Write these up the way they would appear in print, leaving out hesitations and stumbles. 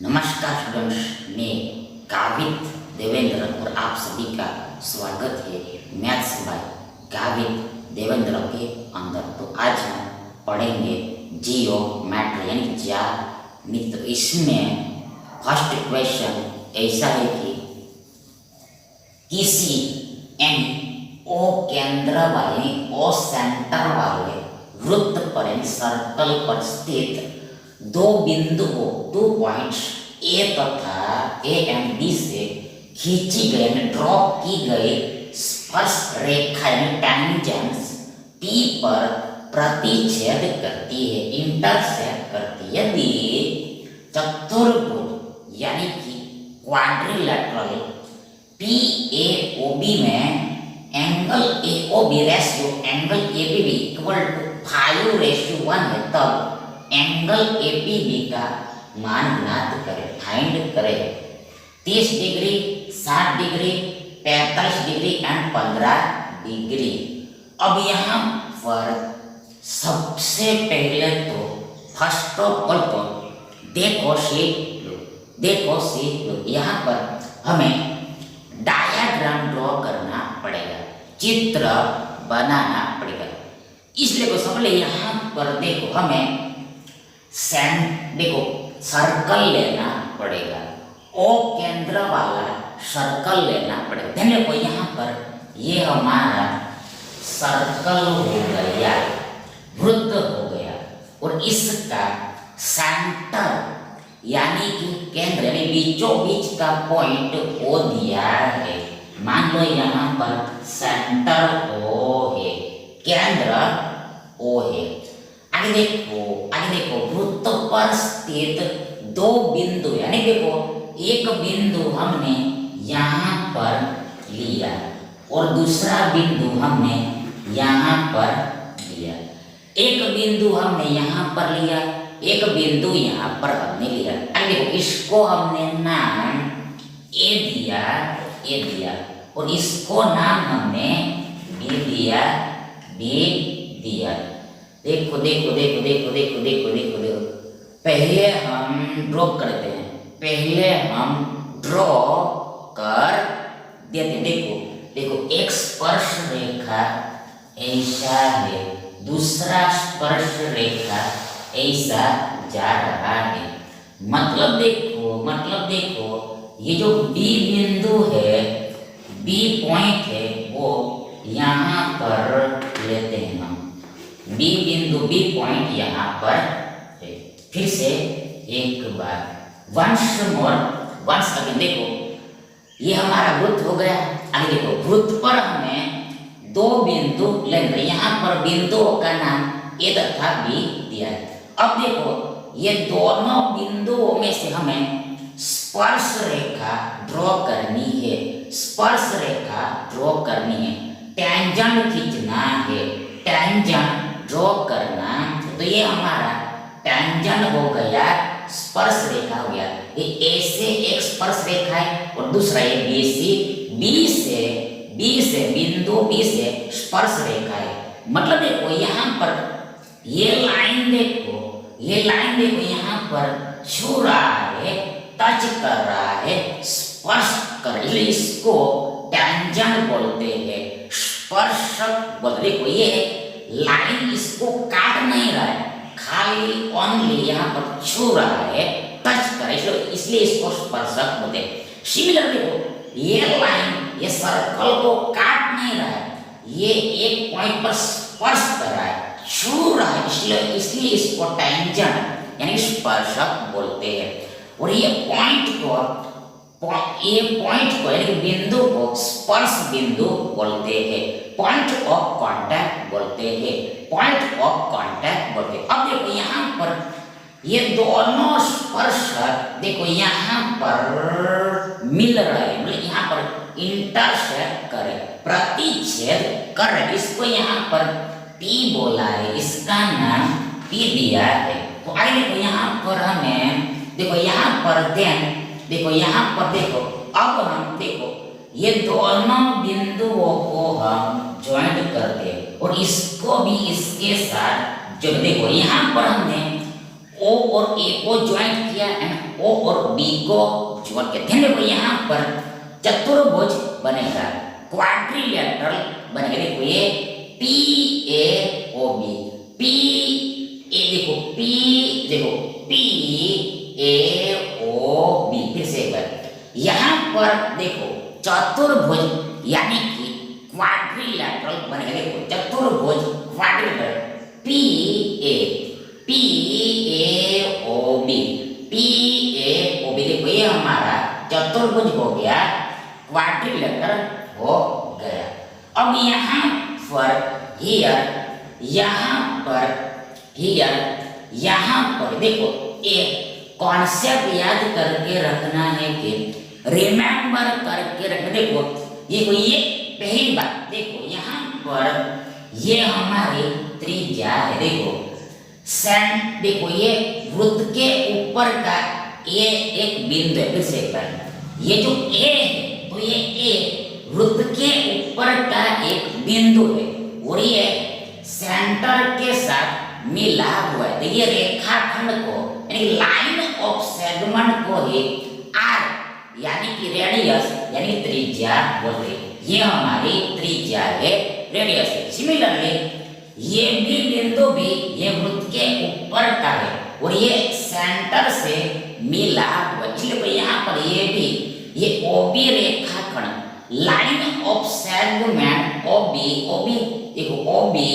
नमस्कार स्टूडेंट्स, मैं गावित देवेंद्र और आप सभी का स्वागत है मैथ्स बाय गावित देवेंद्र के अंदर। तो आज हम पढ़ेंगे जियोमेट्री यानी ज्यामिति। तो इसमें फर्स्ट क्वेश्चन ऐसा है कि किसी एन ओ केंद्र वाले ओ सेंटर वाले वृत्त पर यानी सर्कल पर स्थित दो बिंदुओं 2 पॉइंट्स ए तथा ए एंड बी से खींची गई ड्रॉ की गई स्पर्श रेखा टेंजेंस पी पर प्रतिच्छेद करती है, इंटरसेक्ट करती है। यदि चतुर्भुज यानी कि quadrilateral P A O B में angle A O B ratio angle A B B equal to 5:1 है, तब एंगल एपीबी का मान ज्ञात करें, फाइंड करें। 30 degree, 60 degree, 45 degree and 15 degree. अब यहाँ पर सबसे पहले तो फर्स्ट ऑफ ऑल तो देखो सीख लो। यहाँ पर हमें डायग्राम ड्रॉ करना पड़ेगा, चित्र बनाना पड़ेगा। इसलिए को समझ ले, यहाँ पर देखो हमें देखो सर्कल लेना पड़ेगा, ओ केंद्र वाला सर्कल लेना पड़ेगा। ध्यान देखो यहाँ पर ये हमारा सर्कल हो गया, वृत्त हो गया, और इसका सेंटर यानी कि केंद्र यानी बीचों बीच का पॉइंट ओ दिया है। मान लो यहाँ पर सेंटर ओ है, केंद्र ओ है। आगे देखो वृत्त पर स्थित दो बिंदु यानी देखो एक बिंदु हमने यहाँ पर लिया और दूसरा बिंदु हमने यहाँ पर लिया। एक बिंदु हमने यहाँ पर लिया, एक बिंदु यहाँ पर हमने लिया। आगे देखो इसको हमने नाम ए दिया और इसको नाम हमने बी दिया। देखो पहले हम ड्रॉ करते हैं, पहले हम ड्रॉ कर देते। देखो एक स्पर्श रेखा ऐसा है, दूसरा स्पर्श रेखा ऐसा जा रहा है। मतलब देखो ये जो बी बिंदु है, बी पॉइंट है, वो यहाँ पर लेते हैं हम। बी बिंदु बी पॉइंट यहाँ पर है। फिर से एक बार वंस अगेन देखो ये हमारा वृत्त हो गया। आगे देखो वृत्त पर हमें दो बिंदु लेंगे, यहाँ पर बिंदुओं का नाम ए तथा बी दिया है। अब देखो ये दोनों बिंदुओं में से हमें स्पर्श रेखा ड्रॉ करनी है, टेंजेंट खींचना है, टेंजेंट ड्रॉ करना। तो ये हमारा टेंजेंट हो गया, स्पर्श रेखा हो गया। ये ए से एक स्पर्श रेखा है और दूसरा ये बी से बिंदु बी से स्पर्श रेखा है। मतलब देखो यहाँ पर ये लाइन देखो यहाँ पर छू रहा है, टच कर रहा है, स्पर्श कर, इसको टेंजेंट बोलते हैं, स्पर्शक बोलते। देखो ये लाइन इसको काट नहीं रहा है, खाली ओनली यहाँ पर छू रहा है, टच कर, इसलिए इसको स्पर्शक बोलते हैं। सिमिलर देखो ये लाइन ये सर्कल को काट नहीं रहा है, ये एक पॉइंट पर स्पर्श कर रहा है, छू रहा है, इसलिए इसको टेंजेंट यानी स्पर्शक बोलते हैं। और ये पॉइंट को यानी बिंदु को स्पर्श बिंदु बोलते हैं, पॉइंट ऑफ कांटेक्ट बोलते हैं। अब देखो यहाँ पर ये दोनों स्पर्शक देखो यहाँ पर मिल रहे, मतलब यहाँ पर इंटरसेक्ट करे, प्रतिच्छेद कर रहे। इसको यहाँ पर P बोला है, इसका नाम P दिया है। तो आगे देखो यहाँ पर हमें देखो यहाँ पर अब हम देखो ये दोनों बिंदुओं को हम ज्वाइंट करते हैं और इसको भी इसके साथ जो देखो यहाँ पर हमने ओ और ए को ज्वाइंट किया एंड ओ और बी को जोड़ के ध्यान देखो यहाँ पर चतुर्भुज बनेगा, क्वाड्रिलेटरल बनेगा। देखो ये P A O B, P A देखो पी ए ओ बी, फिर से एक बार यहाँ पर देखो चतुर्भुज यानी कि क्वाड्रिलेटरल बनेगा। देखो चतुर्भुज quadrilateral P A O B, P A O B. देखो ये हमारा चतुर्भुज हो गया, क्वाड्रिलेटरल हो गया। अब यहाँ पर यहाँ पर देखो एक कॉन्सेप्ट याद करके रखना है कि रिमेंबर करके रखना। देखो ये पहली बात, देखो यहाँ पर ये हमारी त्रिज्या है। देखो ये वृत्त के ऊपर का ये एक बिंदु है। फिर से एक बार ये जो ए है तो ये ए वृत्त के ऊपर का एक बिंदु है और ये सेंटर के साथ मिला हुआ है। तो ये रेखाखंड को यानी लाइन ऑफ सेगमेंट को ही आर यानी कि रेडियस यानी त्रिज्या बोलते हैं। ये हमारी त्रिज्या है, रेडियस है। सिमिलरली ये भी बिंदु भी ये वृत्त के ऊपर का है और ये सेंटर से मिला हुआ है। इसलिए यहाँ पर ये भी ये ओबी रेखाखंड लाइन ऑफ सेगमेंट ओबी देखो ओबी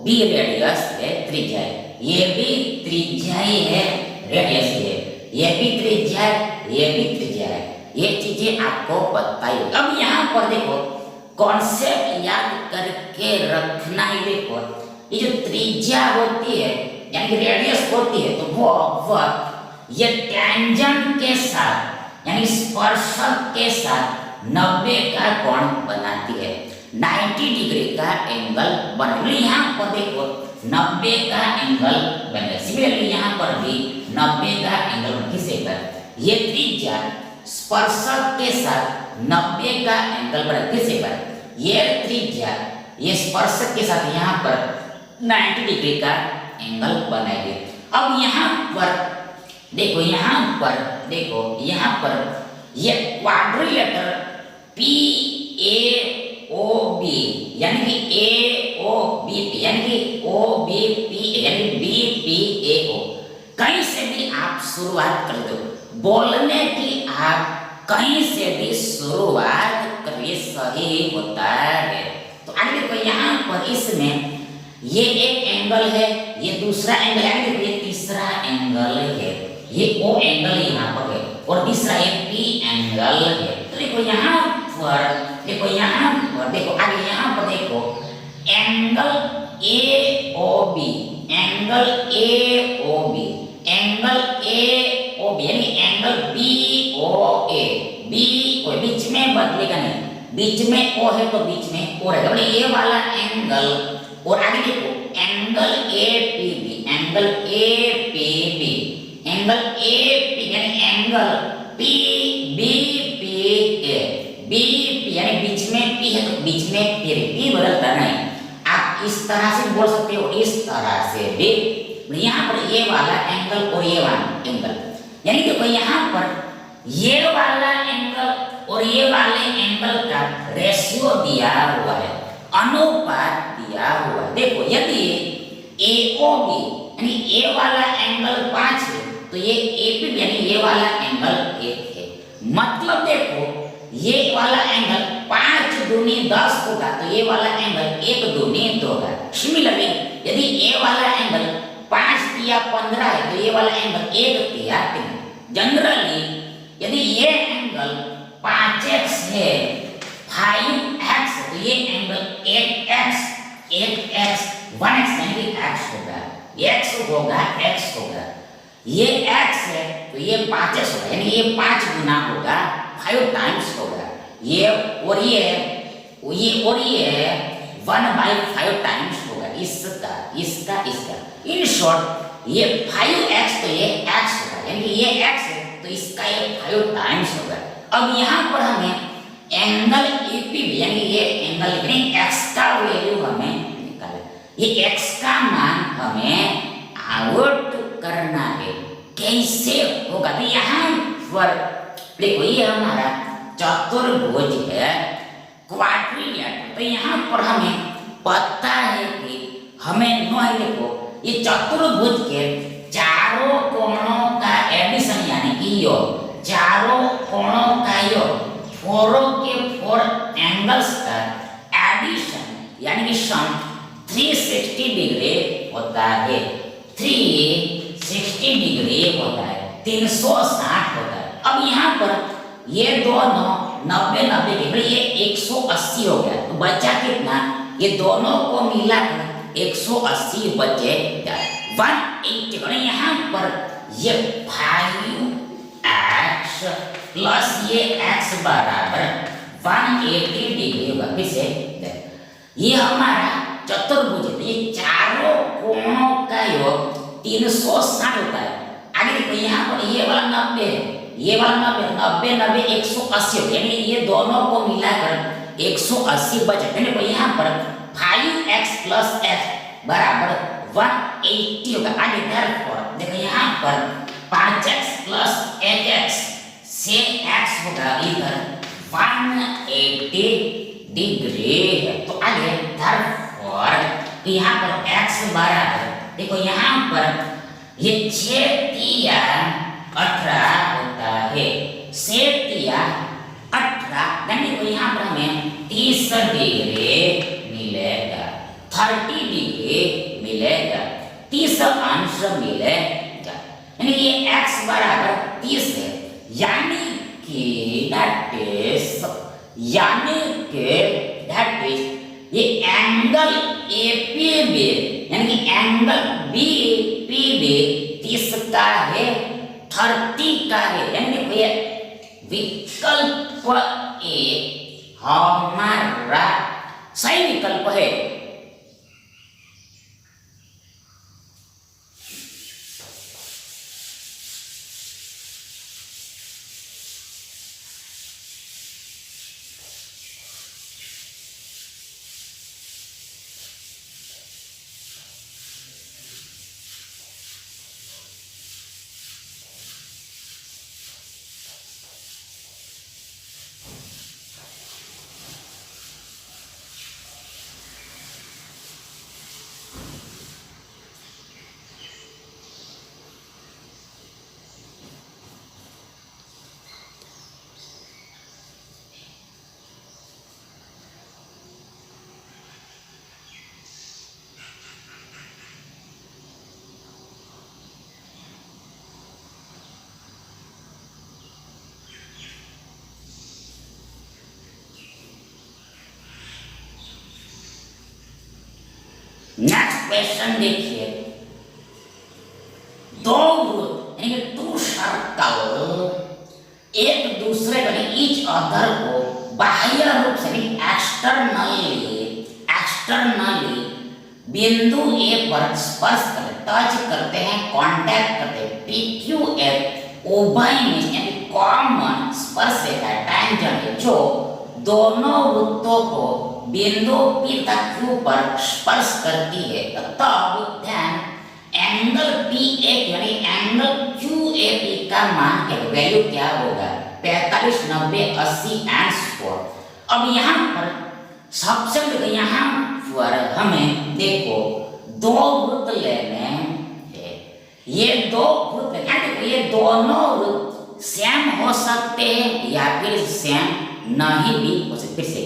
बी रेडियस है, त्रिज्या है। ये भी त्रिज्या ही है, रेडियस है। ये भी त्रिज्या है, ये भी त्रिज्या है। ये चीजें आपको पता ही। अब यहाँ पर देखो कॉन्सेप्ट याद करके रखना ही। देखो ये जो त्रिज्या होती है यानी कि रेडियस होती है तो वो ये टेंजेंट के साथ यानी स्पर्शक के साथ 90 का कोण बनाती है, 90 डिग्री का एंगल बनेगा। यहाँ पर देखो 90 का एंगल बनेगा। सिमिलरली यहाँ पर भी 90 का एंगल किसे पर ये त्रिज्या स्पर्शक के साथ 90 का एंगल बनेगा। किसे पर ये त्रिज्या ये स्पर्शक के साथ यहाँ पर 90 डिग्री का एंगल बनाएगी। अब यहाँ पर देखो यहाँ पर ये quadrilateral P A O B यानी कि ए ओ बी पी यानी कि ओ बी पी यानी बी पी ए ओ कहीं से भी आप शुरुआत कर दो बोलने की, आप कहीं से भी शुरुआत करिए सही होता है। तो आगे देखो यहाँ पर इसमें ये एक एंगल है, ये दूसरा एंगल है, ये तीसरा एंगल है, ये ओ एंगल यहाँ पर है और तीसरा ये पी एंगल है। तो देखो यहाँ पर देखो आगे यहाँ पर देखो एंगल ए ओ बी यानी एंगल बी ओ ए बीच में बदलेगा नहीं, बीच में ओ है तो बीच में ओ रहेगा। ये वाला एंगल और आगे देखो एंगल ए पी बी यानी एंगल पी बी पी यानी बीच में पी है तो बीच में पी बदलता नहीं। आप इस तरह से बोल सकते हो, इस तरह से भी। यहाँ पर ये वाला एंगल और ये वाला एंगल यानी देखो यहाँ पर ये वाला एंगल और ये वाले एंगल का रेशियो दिया हुआ है, अनुपात दिया हुआ है। देखो यदि AOB यानी ए वाला एंगल 5 है तो ये AP यानी ये वाला एंगल 1 है। मतलब देखो ये वाला एंगल 5 दूनी 10 होगा तो ये वाला एंगल 1 दूनी 2 होगा। सिमिलरली यदि ये वाला एंगल 5 तिया 15 है तो ये वाला एंगल 1 तिया 3। जनरली यदि ये एंगल 5x है 5x तो ये एंगल 1x 1x यानी x होगा, x होगा। ये x है तो ये 5x होगा यानी ये 5 गुना होगा, 5 टाइम्स होगा। ये 1/5 टाइम्स होगा इसका। इन शॉर्ट ये 5x तो ये x होगा यानी ये x है तो इसका ये 5 टाइम्स होगा। अब यहाँ पर हमें एंगल AP यानी ये एंगल x का वैल्यू हमें निकालना, ये x का मान हमें आउट करना है। कैसे होगा? तो यहाँ पर देखो ये हमारा चतुर्भुज है, क्वाड्रिलेटरल। तो यहाँ पर हमें पता है कि हमें नो है, देखो ये चतुर्भुज के चारों कोणों का एडिशन यानी कि योग, चारों कोणों का योग, फोरों के फोर एंगल्स का एडिशन यानी कि सम 360 डिग्री होता है। 360 डिग्री होता है, 360 होता है। अब यहाँ पर ये दोनों 90-90 डिग्री, ये 180 हो गया। तो बचा कितना? ये दोनों को मिलाकर 180 बचेगा। 180 यहाँ पर ये 5x प्लस ये x बराबर 180 डिग्री होगा। फिर से ये हमारा चतुर्भुज है, ये चारों कोणों का योग 360 होता है। आगे देखो यहाँ पर ये वाला 90 है, ये वाला 90 90 180 हो गया, यानी ये दोनों को मिलाकर 180 बचे। देखो यहाँ पर 5x प्लस x बराबर 180 होगा। आगे therefore देखो यहाँ पर 5x प्लस 8x से x होगा इधर 180 डिग्री है। तो आगे therefore यहाँ पर x बराबर देखो यहाँ पर ये 6×3=18 होता है। 6×3=18 यानी तो यहाँ पर हमें 30 डिग्री मिलेगा, 30 डिग्री मिलेगा, 30 अंश मिलेगा। यानी ये x बराबर 30 है, यानी कि दैट इज ये एंगल APB यानी कि एंगल BPB 30 का है, 30 का है। यानी कि ये विकल्प ए हमारा सही विकल्प है। नेक्स्ट क्वेश्चन देखिए, दो वृत्त यानी कि टू सर्कल एक दूसरे को ईच अदर को बाह्य रूप से एक्सटर्नली बिंदु ए पर स्पर्श करते, टच करते हैं, कांटेक्ट करते हैं। PQF उभय में यानी कॉमन स्पर्श रेखा टैंजेंट है जो दोनों वृत्तों को बिंदु P तक Q पर स्पर्श करती है। तब ध्यान एंगल PA यानी एंगल QAP का मान क्या वैल्यू क्या होगा? 45, 90, 80 एंड 4। अब यहाँ पर सबसे पहले यहाँ पर हमें देखो दो वृत्त लेने हैं। ये दो वृत्त देखो, ये दोनों वृत्त सेम हो सकते हैं या फिर सेम नहीं भी हो सकते। फिर से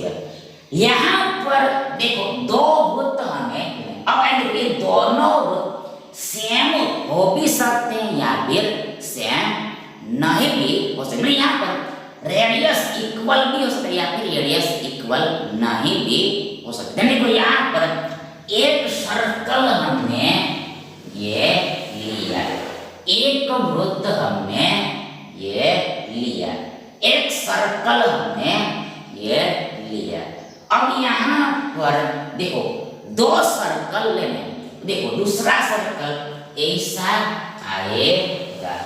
यहाँ पर देखो दो वृत्त हमें, अब ये दोनों वृत्त सेम हो भी सकते हैं या फिर सेम नहीं भी हो सकते। यहाँ पर रेडियस इक्वल भी हो सकता है या फिर रेडियस इक्वल नहीं भी हो सकता है। देखो यहाँ पर एक सर्कल हमने ये लिया, एक वृत्त हमने ये लिया, एक सर्कल हमने ये लिया। अब यहाँ पर देखो दो सर्कल लेने, देखो दूसरा सर्कल ऐसा आएगा,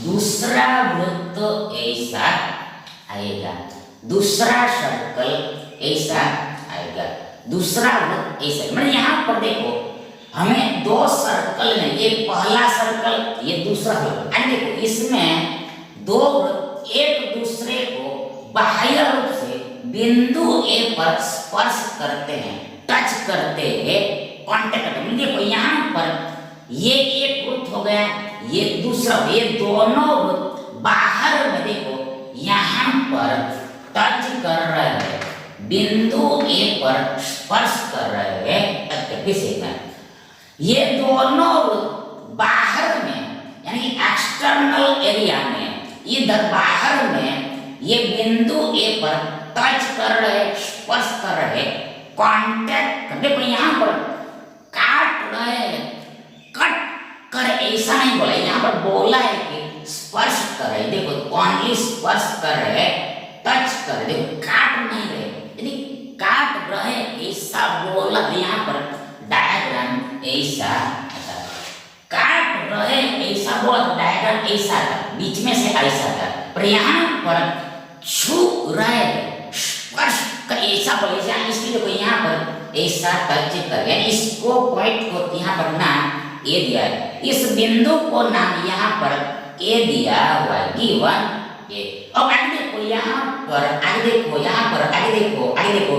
दूसरा वृत्त ऐसा आएगा, दूसरा सर्कल ऐसा आएगा, दूसरा वृत्त ऐसा। मतलब यहाँ पर देखो हमें दो सर्कल में, ये पहला सर्कल, ये दूसरा सर्कल, और देखो इसमें दो वृत्त एक दूसरे को बाह्य रूप से बिंदु ए पर स्पर्श करते हैं, टच करते हैं, कांटेक्ट करते हैं। देखो यहाँ पर ये एक वृत्त हो गया, ये दूसरा, ये दोनों वृत्त बाहर में देखो यहाँ पर टच कर रहे हैं, बिंदु ए पर स्पर्श कर रहे हैं, किसी में ये दोनों बाहर में यानी एक्सटर्नल एरिया में, इधर बाहर में ये बिंदु ए पर टच कर रहे, स्पर्श कर रहे, कांटेक्ट कर, देखो यहाँ पर काट रहे, कट कर ऐसा नहीं बोला, यहाँ पर बोला है कि स्पर्श कर रहे, देखो ओनली स्पर्श कर रहे, टच कर रहे, देखो काट नहीं रहे, यदि काट रहे ऐसा बोला, यहाँ पर डायग्राम ऐसा था, काट रहे ऐसा बोला, डायग्राम ऐसा था, बीच में से ऐसा था, पर यहाँ पर छू रहे, स्पर्श का ऐसा बोले, इसलिए देखो यहाँ पर ऐसा टच कर, यानी इसको पॉइंट को यहाँ पर नाम ए दिया है, इस बिंदु को नाम यहाँ पर ए दिया हुआ है, गिवन ए। अब आगे देखो यहाँ पर, आगे देखो यहाँ पर, आगे देखो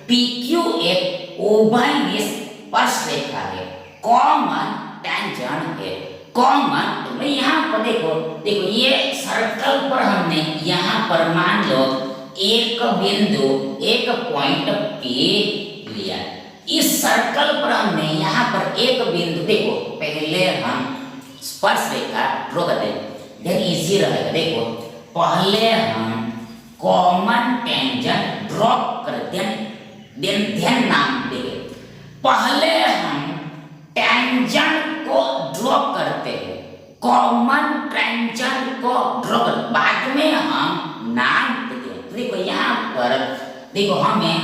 PQ एक उभयनिष्ठ स्पर्शरेखा है, कॉमन टेंजेंट है, कॉमन, तो यहाँ पर देखो ये सर्कल पर हमने यहाँ पर मान लो एक बिंदु, एक पॉइंट P लिया, इस सर्कल पर हमने यहाँ पर एक बिंदु, देखो पहले हम स्पर्श रेखा ड्रॉ करते हैं, देन इजी रहेगा, देखो पहले हम कॉमन टेंजेंट ड्रॉ करते हैं, ध्यान नाम देंगे, पहले हम टेंजेंट को ड्रॉ करते हैं, कॉमन टेंजेंट को ड्रॉ करते, बाद में हम नाम देते हैं। देखो यहाँ पर देखो हमें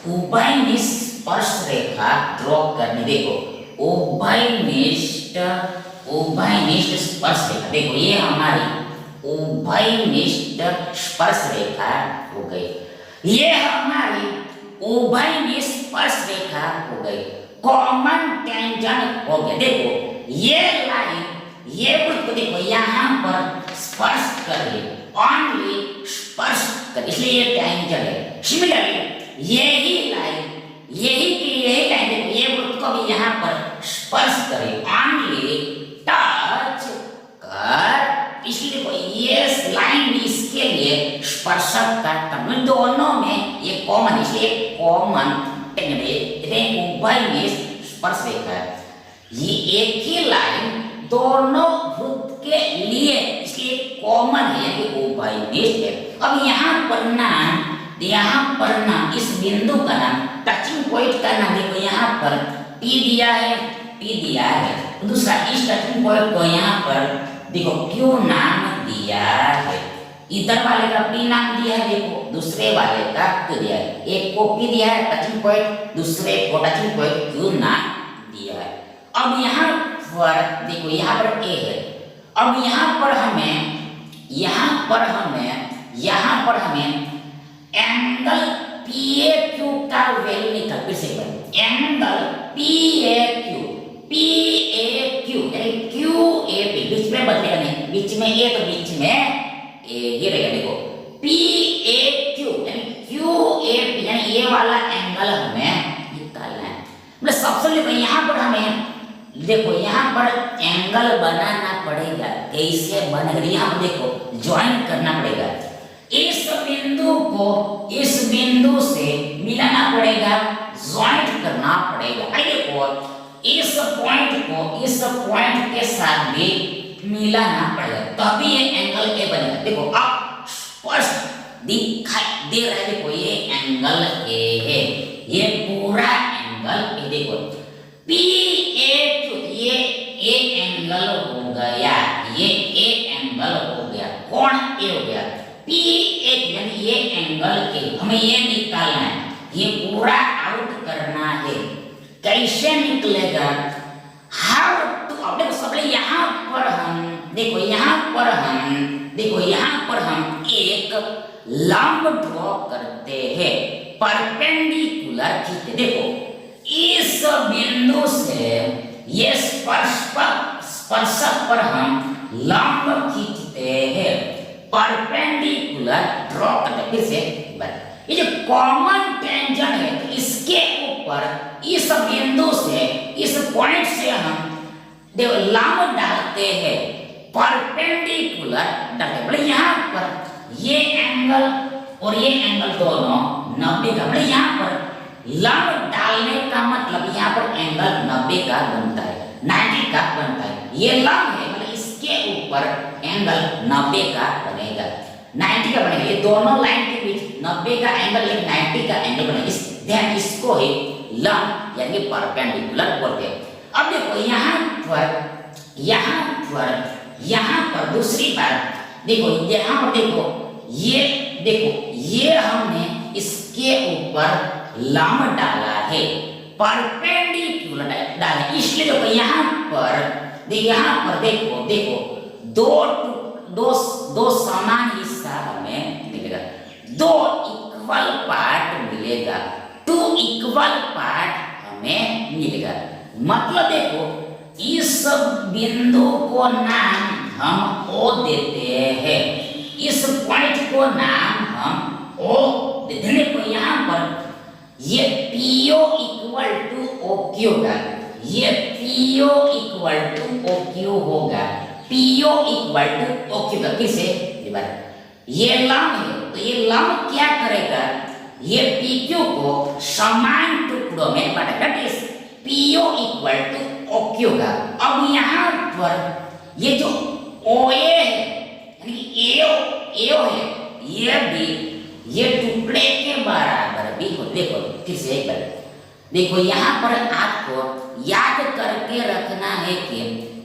उभयनिष्ठ स्पर्श रेखा ड्रॉ करनी, देखो उभयनिष्ठ स्पर्श रेखा, देखो ये हमारी उभयनिष्ठ स्पर्श रेखा हो गई, ये हमारी उभयनिष्ठ स्पर्श रेखा हो गई, कॉमन टेंजेंट हो गया, देखो ये लाइन, ये वृत्त देखो यहाँ पर स्पर्श कर रही, ओनली स्पर्श कर, इसलिए ये टेंजेंट है। सिमिलरली यही लाइन देखो ये वृत्त को भी यहाँ पर स्पर्श करे, ओनली टच कर, इसलिए देखो ये लाइन भी इसके लिए स्पर्शक का टर्म, दोनों में ये कॉमन, इसलिए कॉमन उभयनिष्ठ स्पर्श रेखा है, ये एक ही लाइन दोनों वृत्त के लिए, इसलिए कॉमन है, ये उभयनिष्ठ है। अब यहाँ पर नाम इस बिंदु का नाम, टचिंग पॉइंट का नाम देखो यहाँ पर P दिया है, दूसरा इस टचिंग पॉइंट को यहाँ पर देखो Q नाम दिया है, इधर वाले का P नाम दिया है, देखो दूसरे वाले का Q दिया है, एक को P दिया है टचिंग पॉइंट, दूसरे को टचिंग पॉइंट Q नाम दिया है। अब यहाँ पर देखो यहाँ पर A है, अब यहाँ पर हमें एंगल PAQ का वैल्यू निकाल, फिर से एंगल PAQ यानी QAP, बीच में बदलेगा नहीं, बीच में A तो बीच में A ही रहेगा, देखो PAQ यानी QAP यानी ये वाला एंगल हमें निकालना है। मतलब सबसे पहले यहाँ पर हमें देखो यहाँ पर एंगल बनाना पड़ेगा, कैसे बनेगा, यहाँ पर देखो ज्वाइन करना पड़ेगा, इस बिंदु को इस बिंदु से मिलाना पड़ेगा, ज्वाइंट करना पड़ेगा, देखो इस पॉइंट को इस पॉइंट के साथ भी मिलाना पड़ेगा, तभी ये एंगल ए बनेगा। देखो अब स्पष्ट दिखाई दे रहा है, देखो ये एंगल ए है, ये पूरा एंगल ए, देखो PAQ, ये ए एंगल हो गया, ये ए एंगल हो गया, कोण ए हो गया, PAQ यानी ये एंगल ए, हमें ये निकालना है, ये पूरा आउट करना है, कैसे निकलेगा, हाउ टू, अब देखो सबसे यहाँ पर हम देखो यहाँ पर हम एक लंब ड्रॉ करते हैं, परपेंडिकुलर खींचते, देखो इस बिंदु से ये स्पर्शक पर हम लंब खींचते हैं, परपेंडिकुलर ड्रॉ करते हैं। फिर से ये जो कॉमन टेंजेंट है तो इसके ऊपर इस बिंदु से इस पॉइंट से हम देखो लंब डालते हैं, परपेंडिकुलर डालते हैं। बोले यहाँ पर ये एंगल और ये एंगल दोनों 90 का, बोले यहाँ पर लंब डालने का मतलब यहाँ पर एंगल 90 का बनता है, 90 का बनता है। ये लंब है मतलब इसके ऊपर एंगल 90 का बनेगा, 90 का बनेगा। ये दोनों लाइन के बीच 90 का एंगल, 90 का एंगल बनेगा। ध्यान, इसको ही लंब यानी परपेंडिकुलर बोलते हैं। अब देखो यहाँ पर दूसरी बात देखो, यहाँ पर देखो ये हमने इसके ऊपर लंब डाला है, परपेंडिकुलर डाला, इसलिए देखो यहाँ पर देखो दो समान हिस्सा हमें मिलेगा, दो इक्वल पार्ट मिलेगा, 2 इक्वल पार्ट हमें मिलेगा। मतलब देखो इस बिंदु को नाम हम O देते हैं, इस पॉइंट को नाम हम O देते हैं। देखो यहाँ पर ये PO इक्वल टू OQ होगा, ये PO इक्वल टू OQ होगा, PO इक्वल टू OQ का। किसे ये लंब है तो ये लंब क्या करेगा, ये PQ को समान टुकड़ों में बांटेगा, PO इक्वल टू OQ का। अब यहाँ पर ये जो OA है यानी AO है, ये भी ये टुकड़े के बराबर भी हो। देखो फिर से एक बार देखो, यहाँ पर आपको याद करके रखना है कि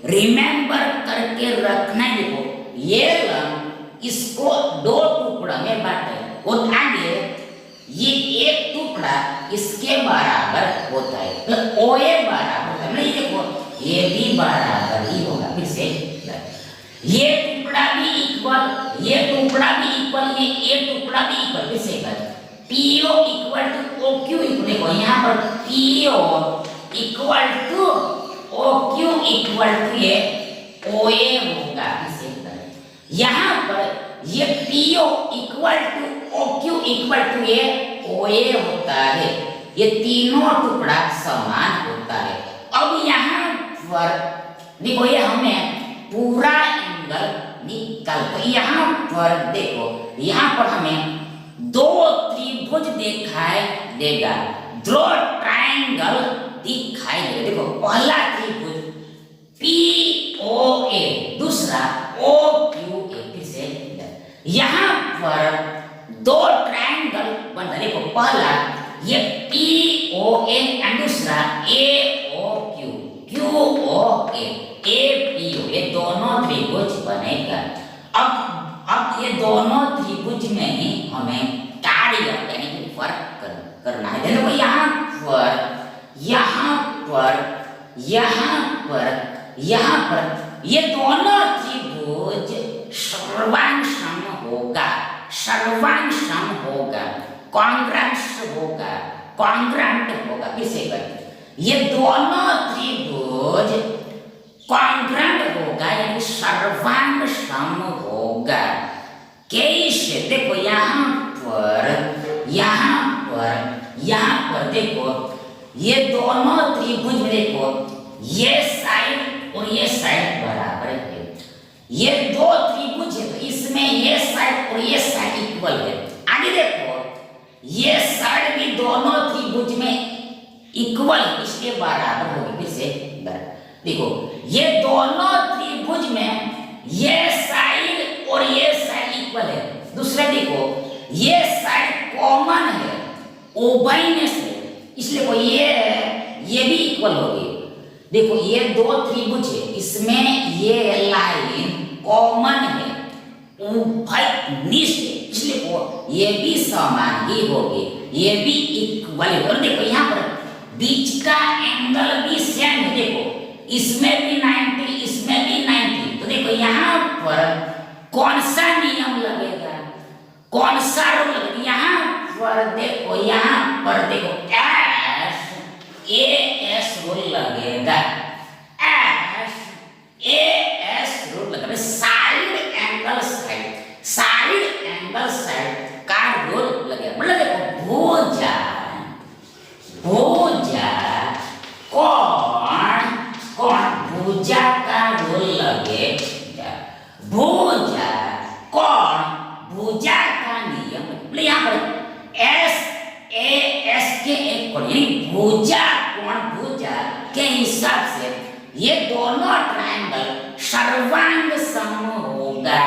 रिमेंबर करके रखना है। देखो ये लंब इसको 2 टुकड़ा में बांटे और आगे ये एक टुकड़ा इसके बराबर होता है, तो OA बराबर होता है। नहीं देखो ये भी बराबर ही होगा। फिर से ये टुकड़ा भी इक्वल, ये टुकड़ा भी इक्वल, ये टुकड़ा भी इक्वल। फिर से PO equal to OQ equal, देखो यहाँ पर PO equal to OQ equal to ये OA होगा। यहाँ पर ये PO equal to OQ equal to ये OA होता है, ये तीनों टुकड़ा समान होता है। अब यहाँ पर देखो ये हमें पूरा एंगल निकाल, तो यहाँ पर देखो यहाँ पर हमें 2 त्रिभुज दिखाई देगा, 2 ट्रायंगल दिखाई देगा। देखो पहला त्रिभुज POA, दूसरा OQA। फिर से यहाँ पर 2 ट्रायंगल बन रहा है। देखो पहला ये POA और दूसरा AOQ, QOA, APO, ये दोनों त्रिभुज बनेगा। अब ये दोनों त्रिभुज में ही हमें कार्य यानी कि फर्क करना है। देखो यहाँ पर ये दोनों त्रिभुज सर्वांग होगा, कॉन्ग्रुएंट होगा। किसे ये दोनों त्रिभुज कॉन्ग्रुएंट होगा यानी सर्वांग सम होगा। कैसे देखो यहाँ पर देखो ये दोनों त्रिभुज में देखो ये साइड और ये साइड बराबर है, ये 2 त्रिभुज है तो इसमें ये साइड और ये साइड इक्वल है। आगे देखो ये साइड भी दोनों त्रिभुज में इक्वल है, इसलिए बराबर होगी। फिर से देखो ये दोनों त्रिभुज में ये साइड और ये साइड इक्वल है। दूसरा देखो ये साइड कॉमन है उभय में से, इसलिए को ये भी इक्वल होगी। देखो ये 2 त्रिभुज है, इसमें ये लाइन कॉमन है उभय निश्च, इसलिए को ये भी समान ही होगी, ये भी इक्वल है। और देखो यहाँ पर बीच का एंगल भी सेम है। देखो इसमें भी 90, इसमें भी 90, तो देखो यहाँ पर कौन सा नियम लगेगा, कौन सा रूल लगेगा। यहाँ पर देखो S भुजा कोण, भुजा का नियम मतलब यहाँ पर एस ए एस के एक कोण यानी भुजा कोण भुजा के हिसाब से ये दोनों ट्रायंगल सर्वांग सम होगा,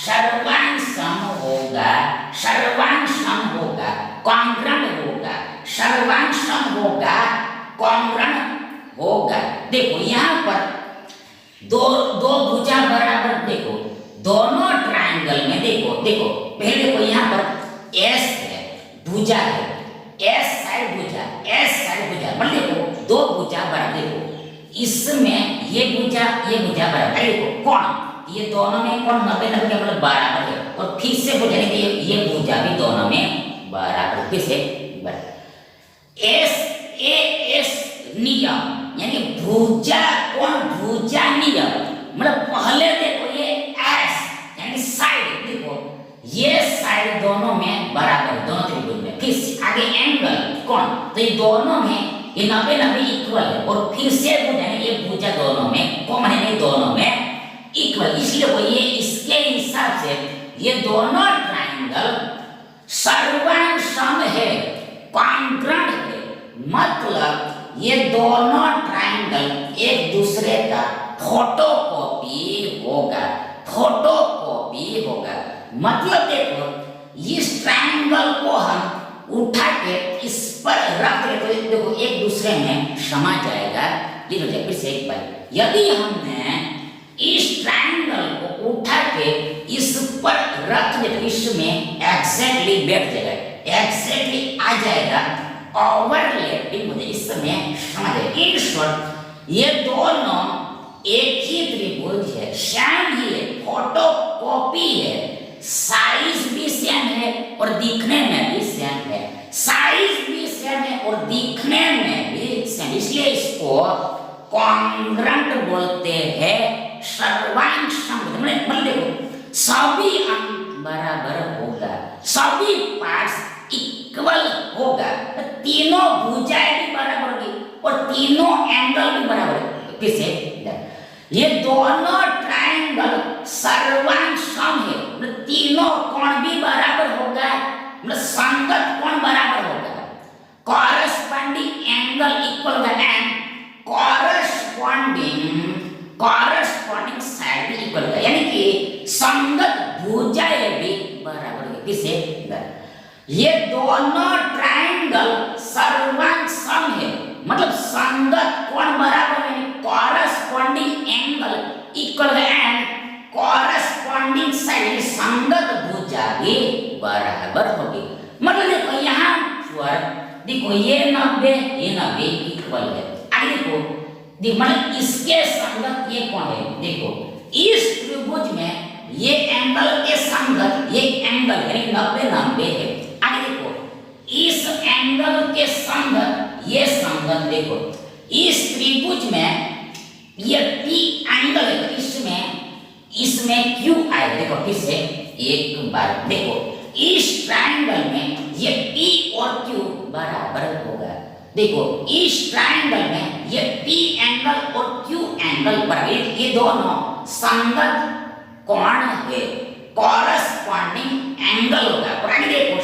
सर्वांग सम होगा, सर्वांग सम होगा, कॉन्ग्रुएंट होगा, सर्वांग सम होगा, कॉन्ग्रुएंट होगा। देखो यहाँ पर दो भुजा बराबर, देखो दोनों ट्रायंगल में देखो देखो पहले देखो यहाँ पर एस है, भुजा है, एस साइड भुजा, एस साइड भुजा, मतलब देखो दो भुजा बराबर, देखो इसमें ये भुजा बराबर है, देखो कोण ये दोनों में कोण 90 के मतलब बराबर है, और फिर से भुजा ये भुजा भी दोनों में बराबर, फिर से बराबर। एस ए एस नियम यानी भुजा कोण भुजा नियम, मतलब पहले देखो ये एस यानी साइड, देखो ये साइड दोनों में बराबर, दोनों त्रिभुज में, फिर आगे एंगल कोण, तो ये दोनों में ये 90 इक्वल है, और फिर से भुजा ये भुजा दोनों में कॉमन है, नहीं दोनों में इक्वल, इसलिए वो ये इसके हिसाब से ये दोनों ट्रायंगल सर्वांग सम है, कॉन्ग्रुएंट है, मतलब ये दोनों ट्रायंगल एक दूसरे का फोटोकॉपी होगा, फोटोकॉपी होगा। मतलब देखो इस ट्रायंगल को हम उठा के इस पर रख दे तो देखो एक दूसरे में समा जाएगा। फिर से एक बार, यदि हमने इस ट्रायंगल को उठा के इस पर रख दे तो इसमें एग्जैक्टली बैठ जाएगा, एग्जैक्टली आ जाएगा, ओवरलैपिंग मुझे इस समय समझ। इन शॉर्ट ये दोनों एक ही त्रिभुज है, सेम ही है, फोटोकॉपी है, साइज भी सेम है और दिखने में भी सेम है, साइज भी सेम है और दिखने में भी सेम, इसलिए इसको कॉन्ग्रुएंट बोलते हैं, सर्वांग सम, मतलब देखो सभी अंक बराबर होगा, सभी पार्ट्स इक्वल होगा, तीनों भुजाएं भी बराबर होगी और तीनों एंगल भी बराबर होंगे। किसे ये दोनों ट्रायंगल सर्वांग सम है, मतलब तीनों कोण भी बराबर होगा, मतलब संगत कोण बराबर होगा, कॉरेस्पॉन्डिंग एंगल इक्वल होगा एंड कॉरेस्पॉन्डिंग साइड भी इक्वल होगा, यानी कि संगत भुजाएं भी बराबर होगी। किसे ये दोनों ट्रायंगल सर्वांग सम है, मतलब संगत कोण बराबर है, कॉरेस्पॉन्डिंग एंगल इक्वल है एंड कॉरेस्पॉन्डिंग साइड संगत भुजा भी बराबर होगी। मतलब देखो यहाँ देखो ये 90 इक्वल है, आगे देखो मतलब इसके संगत ये कोण है, देखो इस त्रिभुज में ये एंगल के संगत ये एंगल यानी 90 है, आगे देखो इस एंगल के संगत ये संगत, देखो इस त्रिभुज में ये P एंगल है, इसमें Q आएगा, देखो फिर से एक बार देखो इस ट्रायंगल में ये P और Q बराबर होगा, देखो इस ट्रायंगल में ये P एंगल और Q एंगल बराबर, ये दोनों संगत कोण है, कॉरेस्पॉन्डिंग एंगल होगा। और आगे देखो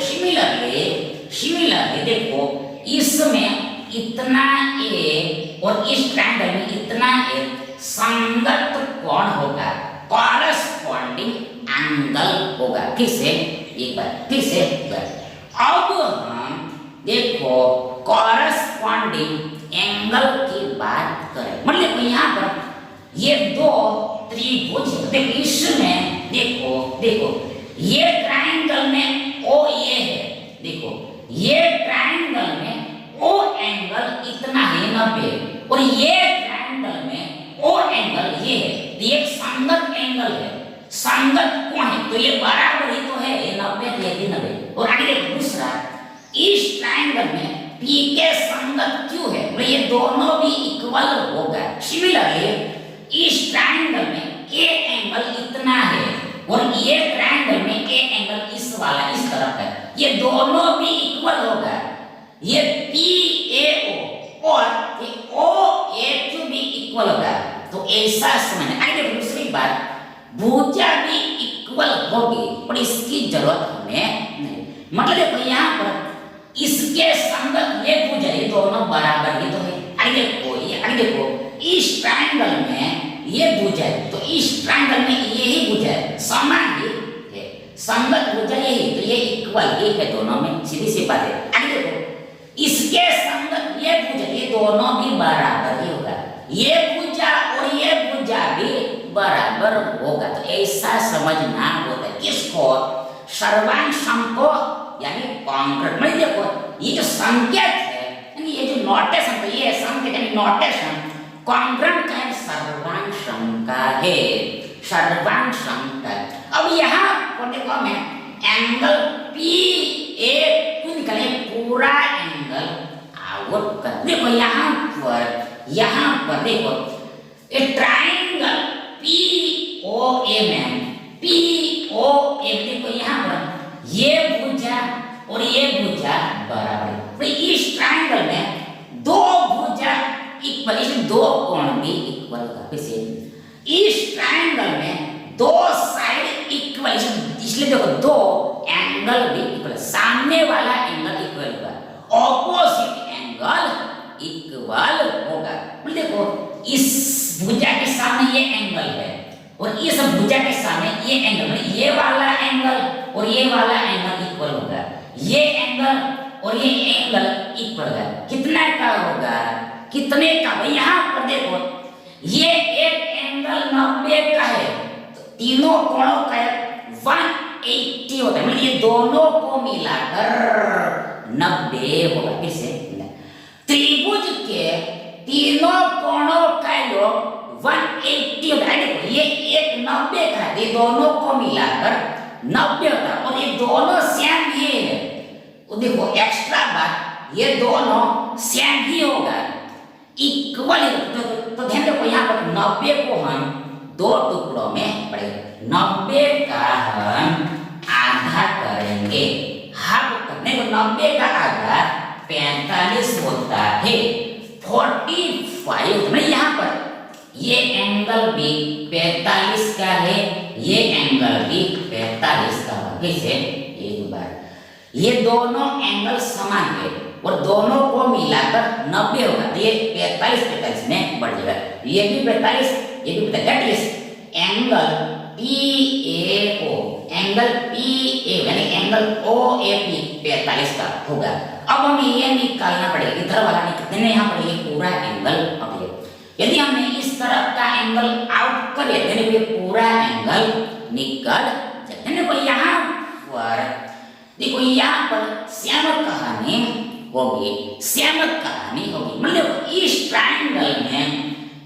सिमिलरली देखो इसमें इतना ए और इस ट्रायंगल में इतना ए संगत कोण होगा, कॉरेस्पॉन्डिंग एंगल होगा। फिर से एक बार अब हम देखो कॉरेस्पॉन्डिंग एंगल की बात करें, मतलब यहाँ पर ये दो त्रिभुज, देखो इसमें देखो ये ट्रायंगल में ओ ये है, देखो ये ट्रायंगल में ओ एंगल इतना है 90 और ये ट्रायंगल में ओ एंगल ये है, तो ये संगत एंगल है, संगत कोण है, तो ये बराबर ही तो है, ये 90 और आगे देखो दूसरा इस ट्रायंगल में P के संगत Q है, तो ये दोनों भी इक्वल होगा। सिमिलरली इस ट्रायंगल में A एंगल इतना है और ये ट्रायंगल में A एंगल इस वाला इस तरफ है, ये दोनों भी इक्वल होगा, ये PAO और OAQ भी इक्वल होगा, तो ऐसा समझना। आगे देखो दूसरी बात भुजा भी इक्वल होगी, पर इसकी जरूरत हमें नहीं। मतलब देखो यहाँ पर इसके संगत ये भुजा, ये दोनों बराबर ही तो है। आगे देखो इस ट्रायंगल में ये भुजा है, तो इस ट्रायंगल में यही भुजा है, समान ही है, संगत भुजा यही, तो ये इक्वल ही है दोनों में, सीधी सी बात है। आगे देखो इसके संगत ये भुजा, ये दोनों भी बराबर ही होगा, ये भुजा और ये भुजा भी बराबर होगा। तो ऐसा समझना होता है किसको, सर्वांशम को, यानी कॉन्क्रीट में। देखो ये जो संकेत है, यानी ये जो नोटेशन है, ये संकेत यानी नोटेशन कॉन्ग्रुएंट का है, सर्वांशम का है, सर्वांशम का। अब यहाँ पर देखो मैं एंगल पी ए क्यों निकाले, पूरा एंगल आउट कर। देखो यहाँ पर देखो एक ट्रायंगल पी ओ एम है, पी ओ एम, देखो यहाँ पर ये भुजा और ये भुजा बराबर है। तो इस ट्रायंगल में दो भुजा इक्वल, इसमें दो कोण भी इक्वल होगा। इस ट्रायंगल में दो साइड इक्वल, इसलिए देखो दो एंगल भी इक्वल, सामने वाला एंगल इक्वल होगा, ऑपोजिट एंगल इक्वल होगा। देखो इस भुजा के सामने ये एंगल है और इस भुजा के सामने ये एंगल, ये वाला एंगल और ये वाला एंगल इक्वल होगा, ये एंगल और ये एंगल इक्वल होगा। कितना का होगा, कितने का भाई, यहाँ पर देखो ये एक एंगल 90 का है, तो तीनों कोणों का 180 होता है, मतलब ये दोनों को मिलाकर 90 होगा। फिर से त्रिभुज के तीनों कोणों का योग 180 होता है। देखो ये एक 90 का है, ये दोनों को मिलाकर 90 होता है, और ये दोनों सेम ही है। तो देखो एक्स्ट्रा बात, ये दोनों सेम ही होगा, इक्वल। तो ध्यान देखो यहाँ पर 90 को हम दो टुकड़ों में पढ़ेंगे, 90 का हम आधा करेंगे, हाफ करने को 90 का आधा 45 होता है, 45। मैं यहाँ पर ये एंगल भी 45 का है, ये एंगल भी 45 का है। कैसे, एक बार ये दोनों एंगल समान है और दोनों को मिलाकर 90 होगा, तो ये 45 में बढ़ जाएगा, ये भी 45, ये भी 45। एंगल PAO, एंगल PA यानी एंगल OAP 45 का होगा। अब हमें ये निकालना पड़ेगा, इधर वाला निकालने यहाँ पर ये पूरा एंगल अब ये, यदि हमने इस तरफ का एंगल आउट कर लिया, यानी ये पूरा एंगल निकल जाए। देखो यहाँ पर, देखो यहाँ पर श्याम कहानी होगी, मतलब इस ट्रायंगल में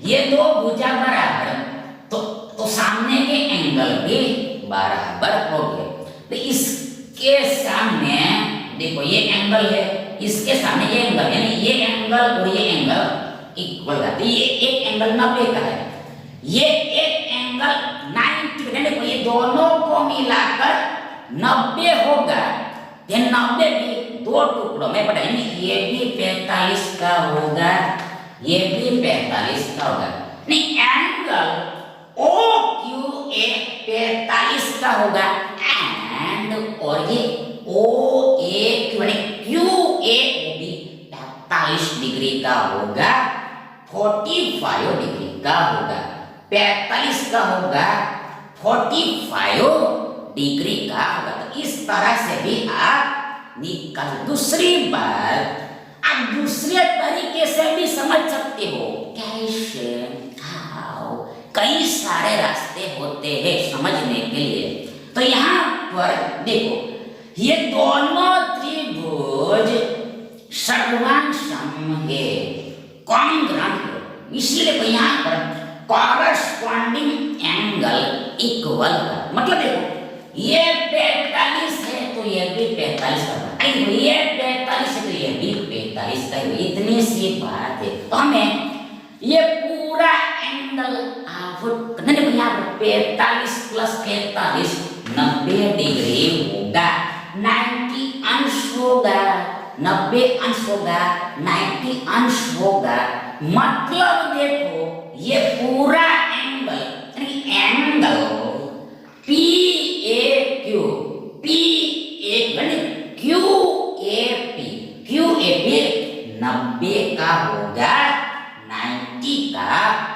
ये दो भुजा बराबर, तो सामने के एंगल भी बराबर हो गए। तो इसके सामने देखो ये एंगल है, इसके सामने ये एंगल, यानी ये एंगल और ये एंगल इक्वल है, तो ये एक एंगल 90 का है, ये एक एंगल 90। देखो ये दोनों को मिलाकर 90 होगा, ये 90 भी दो टुकड़ों में बढ़ाएंगे, ये भी 45 का होगा, ये भी 45 का होगा। नहीं, एंगल OQA 45 का होगा, एंड और ये OAQ यानी QA भी 45 डिग्री का होगा, 45 डिग्री का होगा, 45 का होगा, 45 डिग्री का होगा। तो इस तरह से भी आप निकाल। दूसरी बात, आप दूसरे तरीके से भी समझ सकते हो, कैसे, कई सारे रास्ते होते हैं समझने के लिए। तो यहाँ पर देखो ये दोनों त्रिभुज सर्वांशम है, कॉन्ग्रुएंट है, इसलिए तो यहाँ पर कॉरस्पॉन्डिंग एंगल इक्वल है। मतलब देखो ये 45 है तो ये भी 45 का, ये 45 है तो ये भी 45 का, इतनी सी बात है। तो हमें ये पूरा एंगल आउट करने को, यहाँ पर 45 प्लस 45 90 डिग्री होगा, 90 अंश होगा, 90 अंश होगा, 90 अंश होगा। मतलब देखो ये पूरा एंगल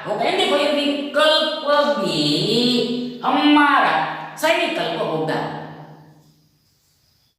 वो कहेंगे कोई विकल्प भी हमारा सही विकल्प होगा।